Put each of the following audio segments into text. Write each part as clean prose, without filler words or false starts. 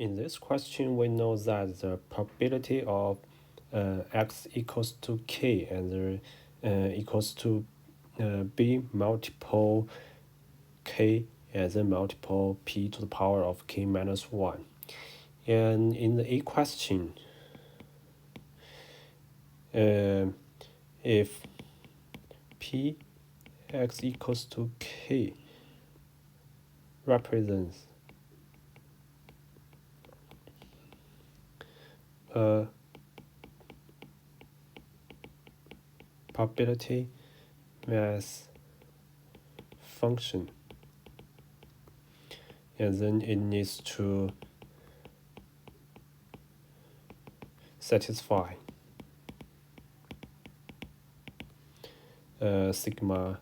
In this question, we know that the probability of x equals to k and equals to b multiple k and then multiple p to the power of k minus 1. And in the A question, if p x equals to k represents a probability mass function, and then it needs to satisfy sigma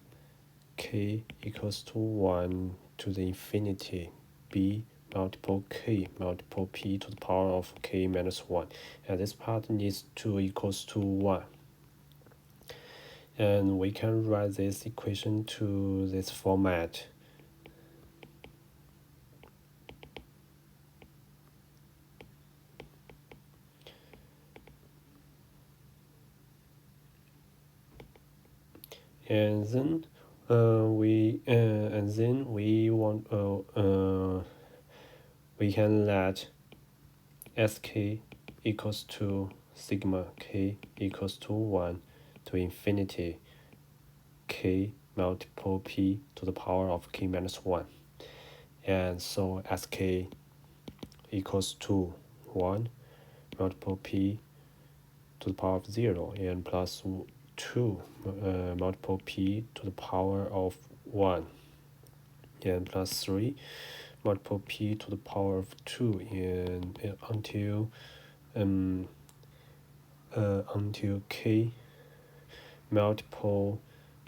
k equals to 1 to the infinity b multiple k multiple p to the power of k minus 1, and this part needs to equals to 1. And we can write this equation to this format. And then we can let sk equals to sigma k equals to 1 to infinity k multiple p to the power of k minus 1. And so sk equals to 1 multiple p to the power of 0 and plus 2 multiple p to the power of 1 and plus 3 multiple p to the power of 2 and until k multiple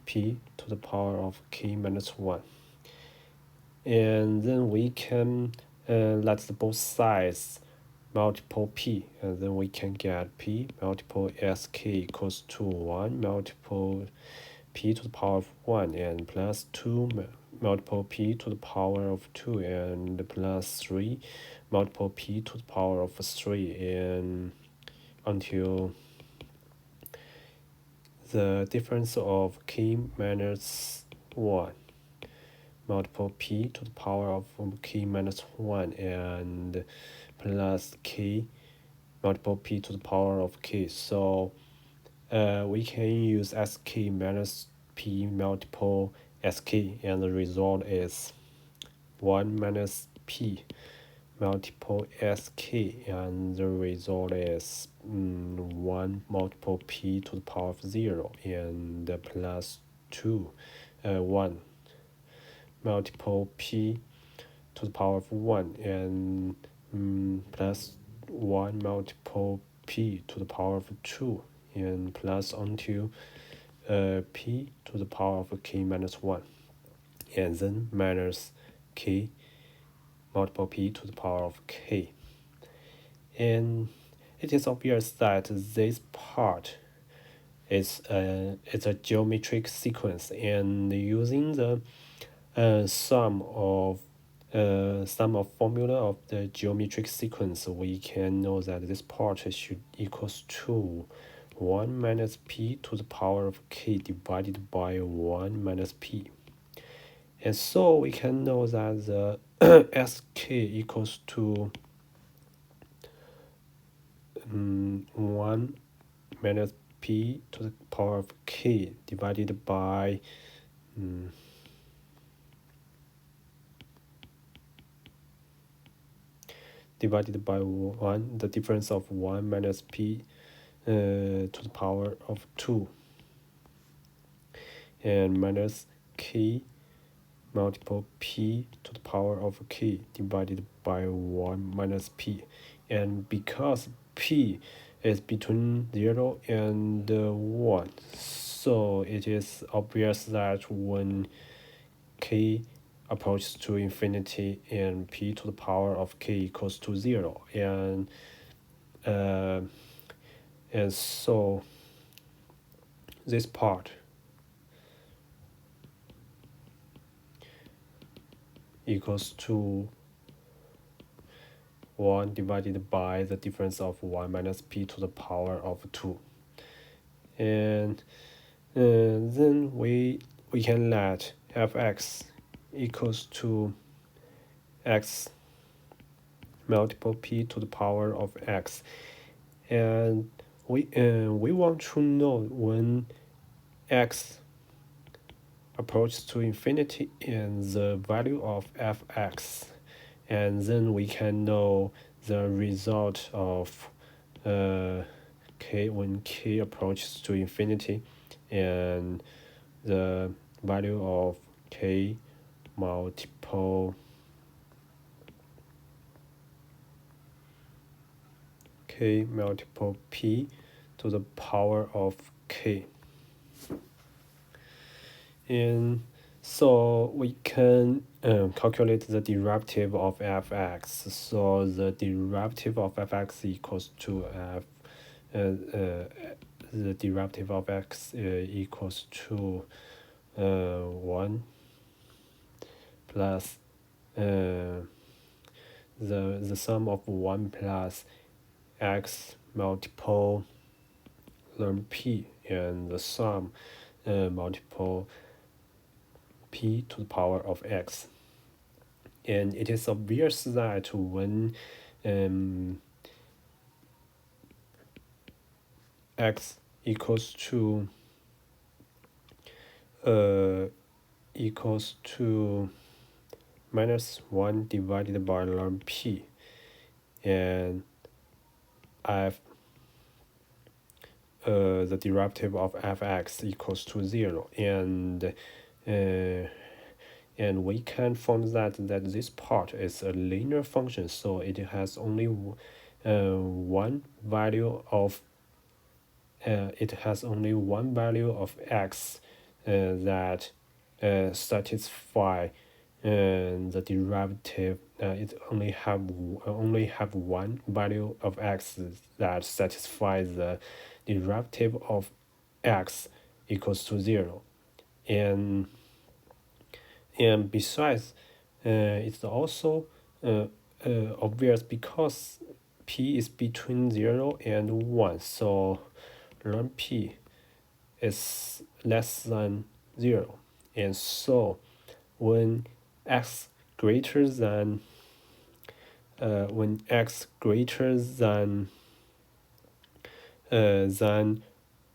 p to the power of k minus 1. And then we can let both sides multiple p, and then we can get p multiple sk equals to 1 multiple p to the power of 1 and plus 2 multiple p to the power of 2 and plus 3 multiple p to the power of 3 and until the difference of k minus 1 multiple p to the power of k minus 1 and plus k multiple p to the power of k. So we can use sk minus p multiple sk, and the result is 1 minus p multiple sk, and the result is 1 multiple p to the power of 0 and plus 1 multiple p to the power of 1 and plus 1 multiple p to the power of 2 and plus until p to the power of k minus 1, and then minus k multiple p to the power of k. And it is obvious that this part is a geometric sequence, and using the sum of formula of the geometric sequence, we can know that this part should equals to 1 minus p to the power of k divided by 1 minus p. And so we can know that the sk equals to 1 minus p to the power of k divided by divided by 1, the difference of 1 minus p to the power of 2 and minus k multiple p to the power of k divided by 1 minus p. And because p is between 0 and 1, so it is obvious that when k approaches to infinity and p to the power of k equals to 0, and so this part equals to 1 divided by the difference of 1 minus p to the power of 2. And then we can let fx equals to x multiple p to the power of x. And we want to know when x approaches to infinity and the value of fx, and then we can know the result of k when k approaches to infinity, and the value of k multiple p to the power of k. And so we can calculate the derivative of fx. So the derivative of fx equals to the derivative of x equals to 1 plus the sum of 1 plus x multiple ln p, and the sum multiple p to the power of x. And it is obvious that when x equals to minus 1 divided by ln p, and the derivative of fx equals to 0, and we can find that this part is a linear function, so it has only one value of x that satisfy the derivative. It only have one value of x that satisfies the derivative of x equals to 0. And besides, it's also obvious because p is between 0 and 1, so ln p is less than 0. And so when x greater than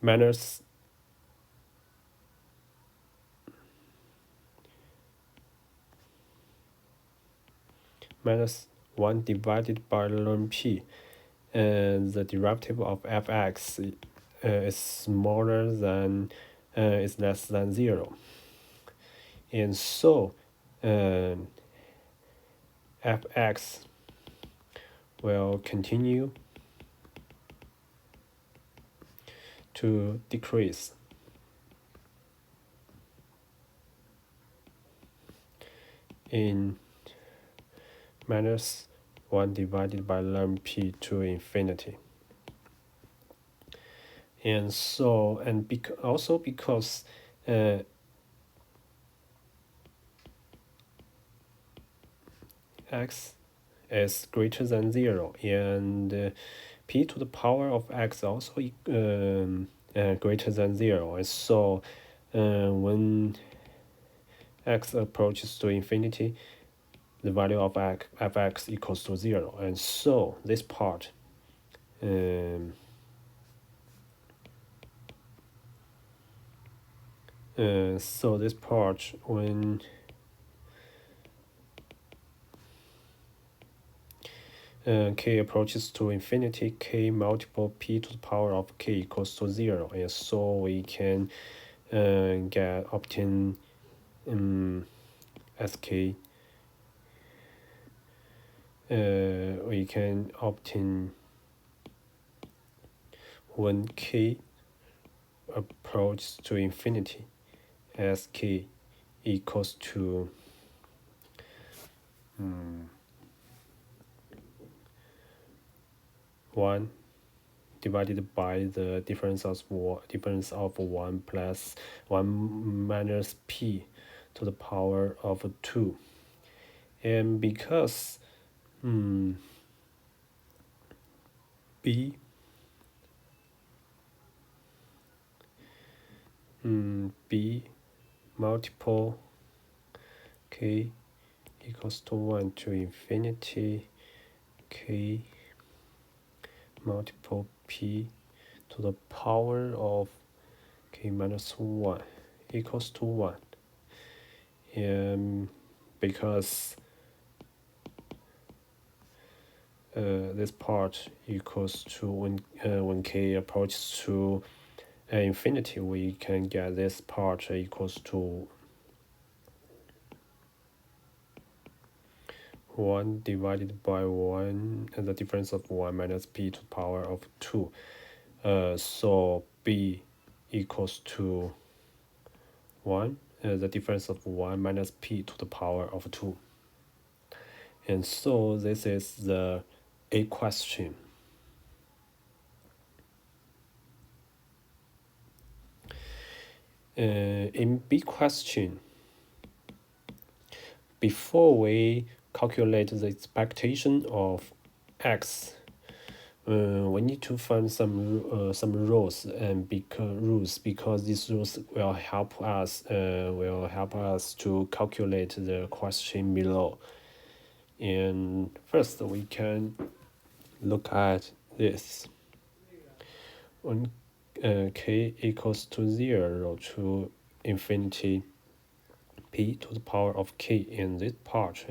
minus minus 1 divided by ln p, and the derivative of fx is smaller than is less than 0. And so fx will continue to decrease in minus 1 divided by ln p to infinity. And so, and also because x is greater than 0, and p to the power of x also greater than 0. And so when x approaches to infinity, the value of fx equals to 0. And so this part when k approaches to infinity, k multiple p to the power of k equals to 0. And so we can obtain sk we can obtain when k approaches to infinity, sk equals to 1 divided by the difference of 1 plus 1 minus p to the power of 2. And because b b multiple k equals to 1 to infinity k multiple p to the power of k minus 1 equals to 1. And because this part equals to when k approaches to infinity, we can get this part equals to 1 divided by 1, and the difference of 1 minus p to the power of 2. So b equals to 1, the difference of 1 minus p to the power of 2. And so this is the A question. In B question, before we calculate the expectation of x, we need to find some rules and because these rules will help us to calculate the question below. And first we can look at this. When k equals to 0 to infinity p to the power of k in this part,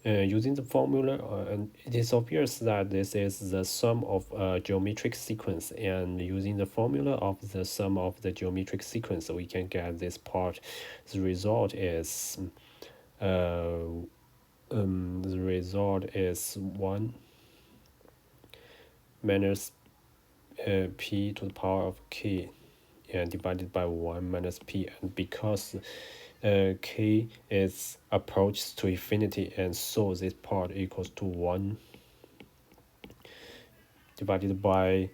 using the formula, and it is obvious that this is the sum of a geometric sequence, and using the formula of the sum of the geometric sequence, we can get this part. The result is 1 minus p to the power of k and divided by 1 minus p, and because k is approaches to infinity, and so this part equals to 1 divided by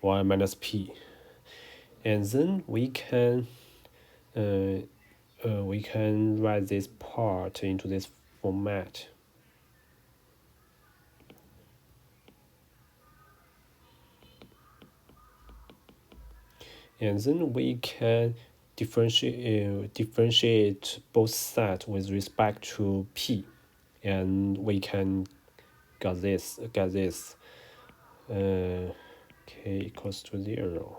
1 minus p. And then we can write this part into this format. And then we can differentiate both sides with respect to p, and we can get this k equals to 0,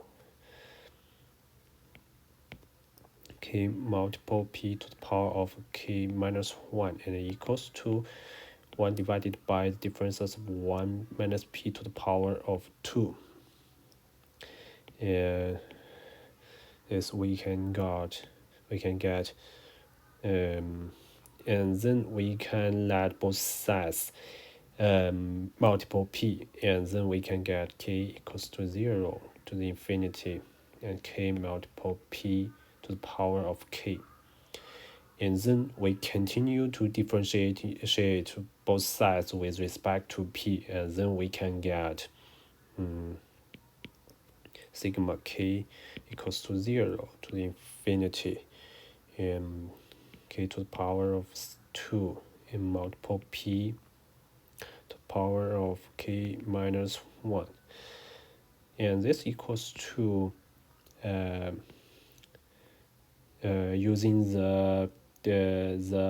k multiple p to the power of k minus 1, and equals to 1 divided by the differences of 1 minus p to the power of 2. And this we can get and then we can let both sides multiple p, and then we can get k equals to 0 to the infinity and k multiple p to the power of k. And then we continue to differentiate both sides with respect to p, and then we can get sigma k equals to 0 to the infinity and k to the power of 2 in multiple p to the power of k minus 1. And this equals to using the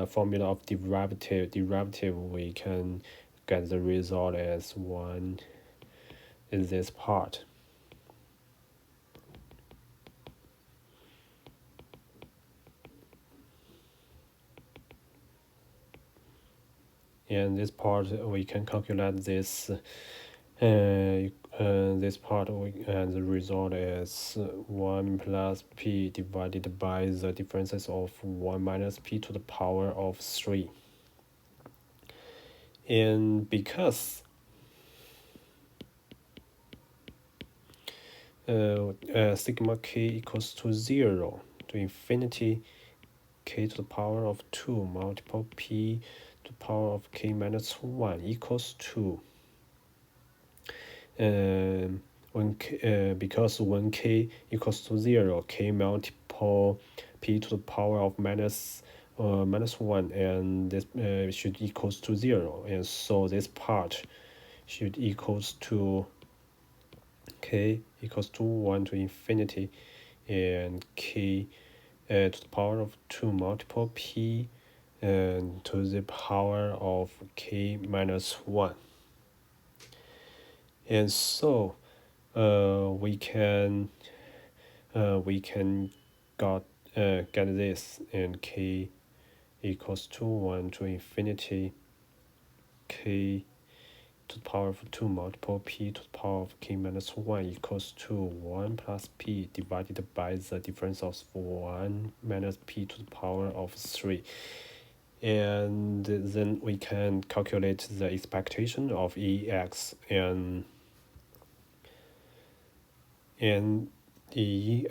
formula of derivative, we can get the result as 1 in this part. And this part we can calculate this this part, and the result is 1 plus p divided by the differences of 1 minus p to the power of 3. And because sigma k equals to 0 to infinity k to the power of 2 multiple p to the power of k minus 1 equals to because when k equals to 0, k multiple p to the power of minus 1, and this should equals to 0, and so this part should equals to k equals to 1 to infinity, and k to the power of 2 multiple p and to the power of k minus 1. And so we can get this, and k equals to 1 to infinity k to the power of 2 multiple p to the power of k minus 1 equals to 1 plus p divided by the difference of 1 minus p to the power of 3. And then we can calculate the expectation of EX, and the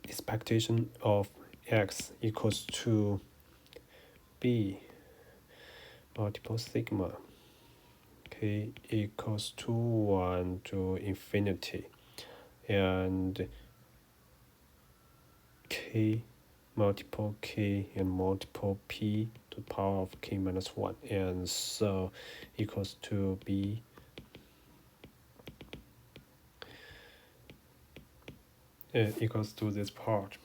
expectation of X equals to B multiple sigma k equals to 1 to infinity, and k multiple k and multiple p to the power of k minus 1, and so equals to B equals to this part.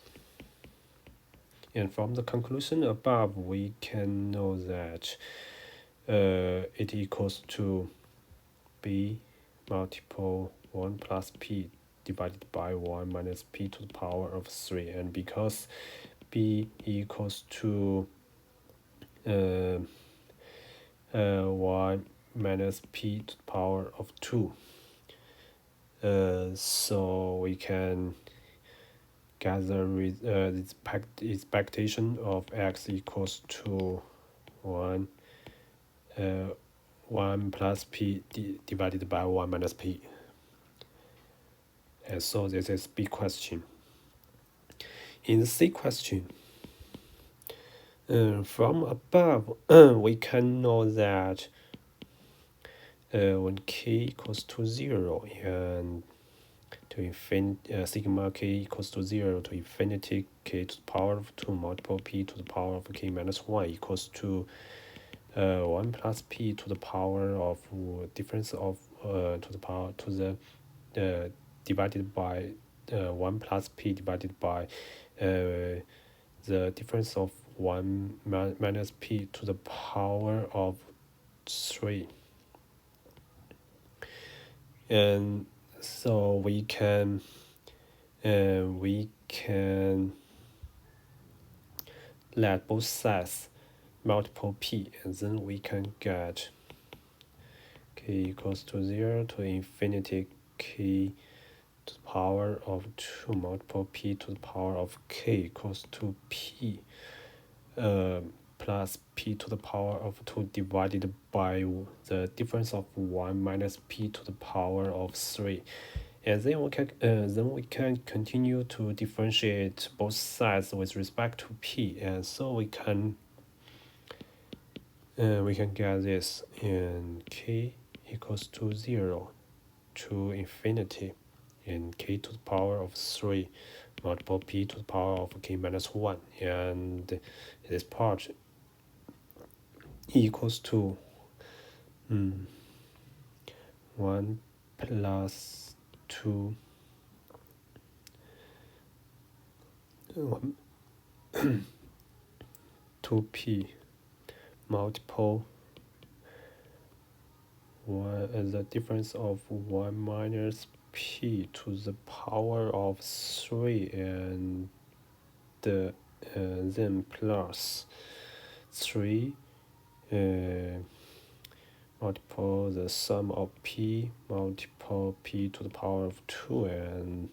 And from the conclusion above, we can know that it equals to B multiple 1 plus p divided by 1 minus p to the power of 3. And because b equals to 1 minus p to the power of 2, so we can gather with the expectation of X equals to 1 plus p divided by 1 minus p. And so this is B question. In the C question, from above, we can know that when k equals to 0 and to infinity, sigma k equals to 0 to infinity k to the power of 2 multiple p to the power of k minus 1 equals to 1 plus p to the power of difference of to the power to the divided by 1 plus p divided by the difference of 1 minus p to the power of 3. And so we can let both sides multiple p, and then we can get k equals to 0 to infinity k to the power of 2 multiple p to the power of k equals to p plus p to the power of 2 divided by the difference of 1 minus p to the power of 3. And then we can continue to differentiate both sides with respect to p, and so we can get this, and k equals to 0 to infinity, and k to the power of 3 multiple p to the power of k minus 1, and this part equals to 1 plus 2 2p multiple 1 as the difference of 1 minus p to the power of 3, and then plus 3 multiple the sum of p multiple p to the power of 2, and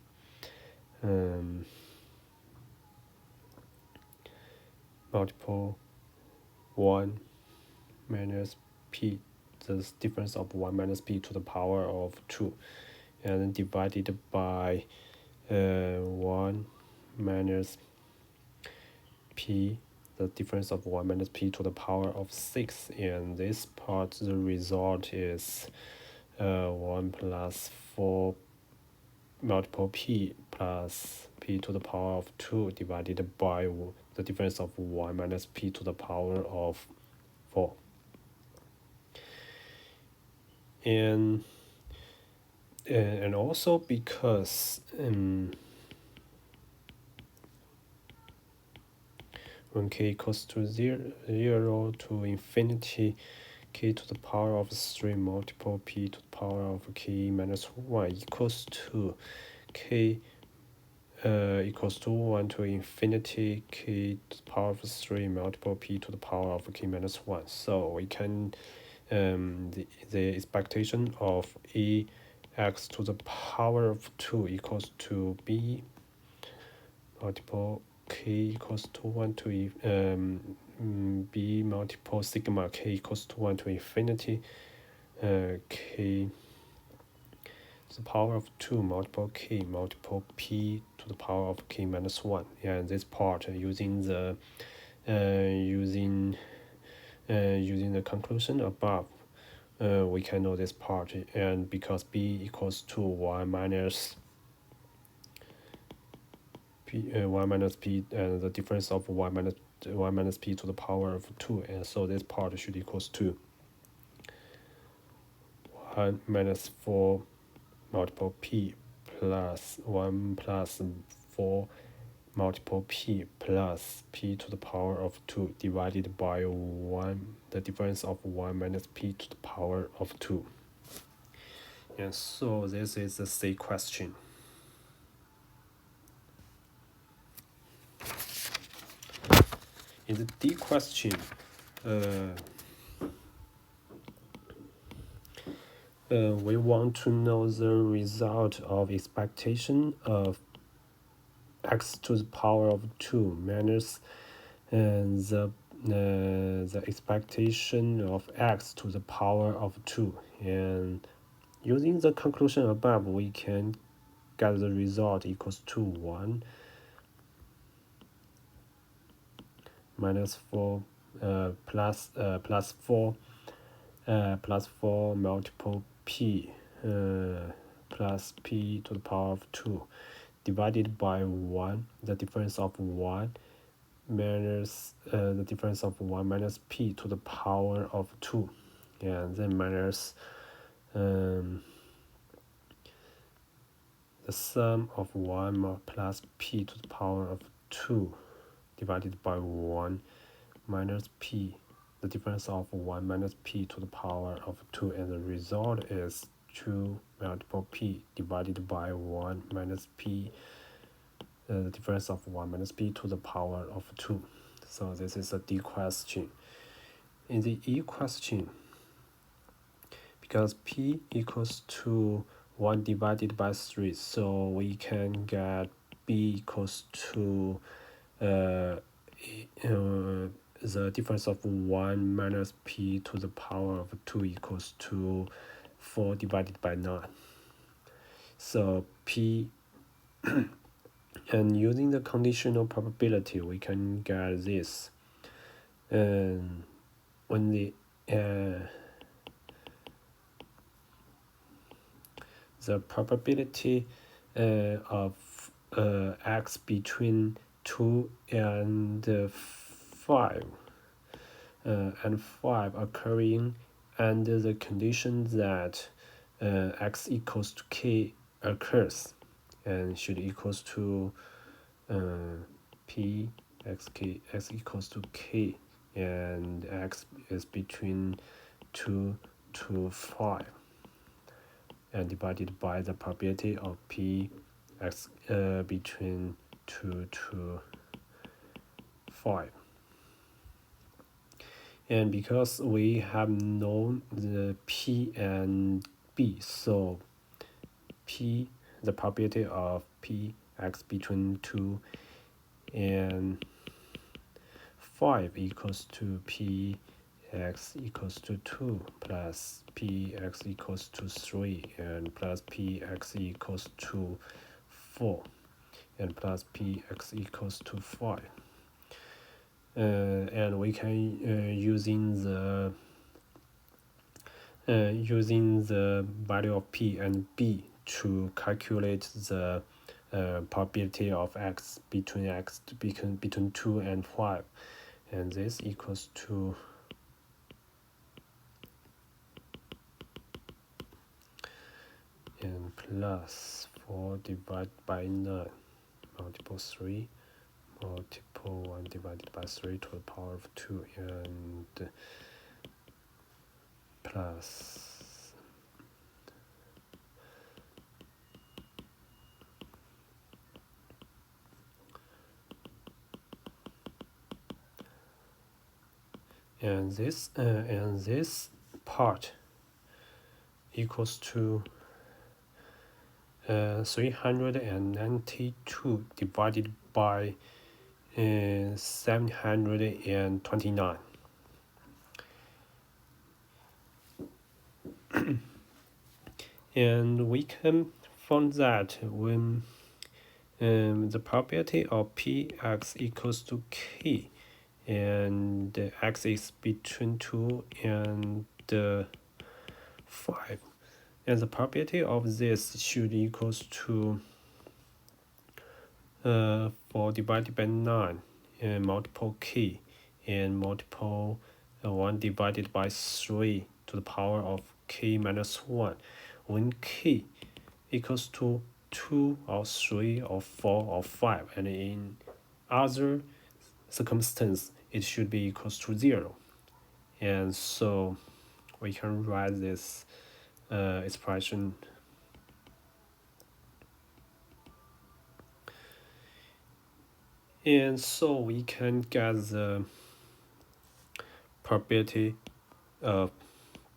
multiple 1 minus p, the difference of 1 minus p to the power of 2, and then divided by 1 minus p, the difference of 1 minus p to the power of 6. And this part, the result is 1 plus 4 multiple p plus p to the power of 2 divided by the difference of 1 minus p to the power of 4. And and also because when k equals to 0 to infinity, k to the power of 3 multiple p to the power of k minus 1 equals to k equals to 1 to infinity, k to the power of 3 multiple p to the power of k minus 1. So we can the expectation of x to the power of 2 equals to b multiple k equals to 1 to b multiple sigma k equals to 1 to infinity k to the power of 2 multiple k multiple p to the power of k minus 1. And this part using the using the conclusion above, we can know this part, and because b equals to 1 minus p, 1 minus p, and the difference of 1 minus p to the power of 2, and so this part should equals to 1 minus 4 multiple p plus 1 plus 4 multiple p plus p to the power of 2 divided by 1, the difference of 1 minus p to the power of 2. And so this is the C question. In the D question, we want to know the result of expectation of x to the power of 2 minus the expectation of x to the power of 2. And using the conclusion above, we can get the result equals to 1 minus 4 plus 4 plus 4 multiple p plus p to the power of 2 divided by 1, the difference of 1 minus the difference of 1 minus p to the power of 2, and then minus the sum of 1 plus p to the power of 2 divided by 1 minus p, the difference of 1 minus p to the power of 2, and the result is 2 multiple p divided by 1 minus p, the difference of 1 minus p to the power of 2. So this is a D question. In the E question, because p equals to 1 divided by 3, so we can get b equals to the difference of 1 minus p to the power of 2 equals to 4 divided by 9. So p and using the conditional probability, we can get this. And when the probability of x between 2 and 5 occurring under the condition that x equals to k occurs, and should equals to p x equals to k, and x is between 2 to 5, and divided by the probability of p x between 2 to 5. And because we have known the p and b, so p, the probability of p x between 2 and 5 equals to p x equals to 2 plus p x equals to 3 and plus p x equals to 4 and plus p x equals to 5. And we can using the value of p and b to calculate the probability of x between 2 and 5, and this equals to and plus 4 divided by 9 multiple 3 multiple 1 divided by 3 to the power of 2 and plus and this part equals to 392 divided by 729. And we can find that when the probability of Px equals to K and x is between 2 and 5, and the probability of this should equals to 4 divided by 9 and multiple K and multiple 1 divided by 3 to the power of K minus 1, when K equals to 2 or 3 or 4 or 5, and in other circumstance it should be equals to 0. And so we can write this expression and so we can get the probability of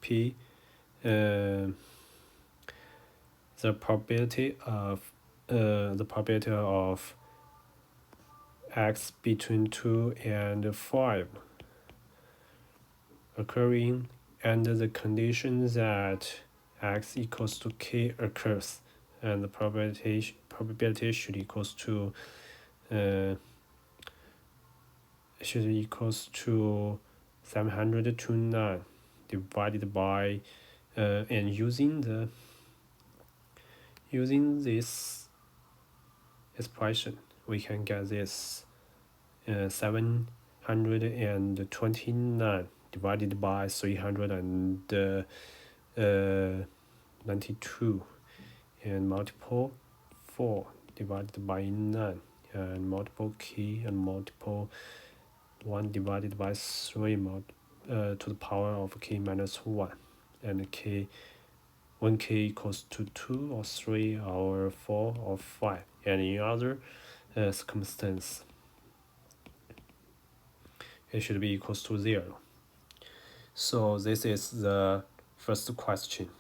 P the probability of x between 2 and 5 occurring under the condition that x equals to K occurs, and the probability should equals to 729 divided by and using this expression we can get this 729 divided by 392 and multiple 4 divided by 9 and multiple K and multiple 1 divided by 3 to the power of K minus 1, and K when K equals to 2 or 3 or 4 or 5, and in other circumstance it should be equals to 0. So this is the first question.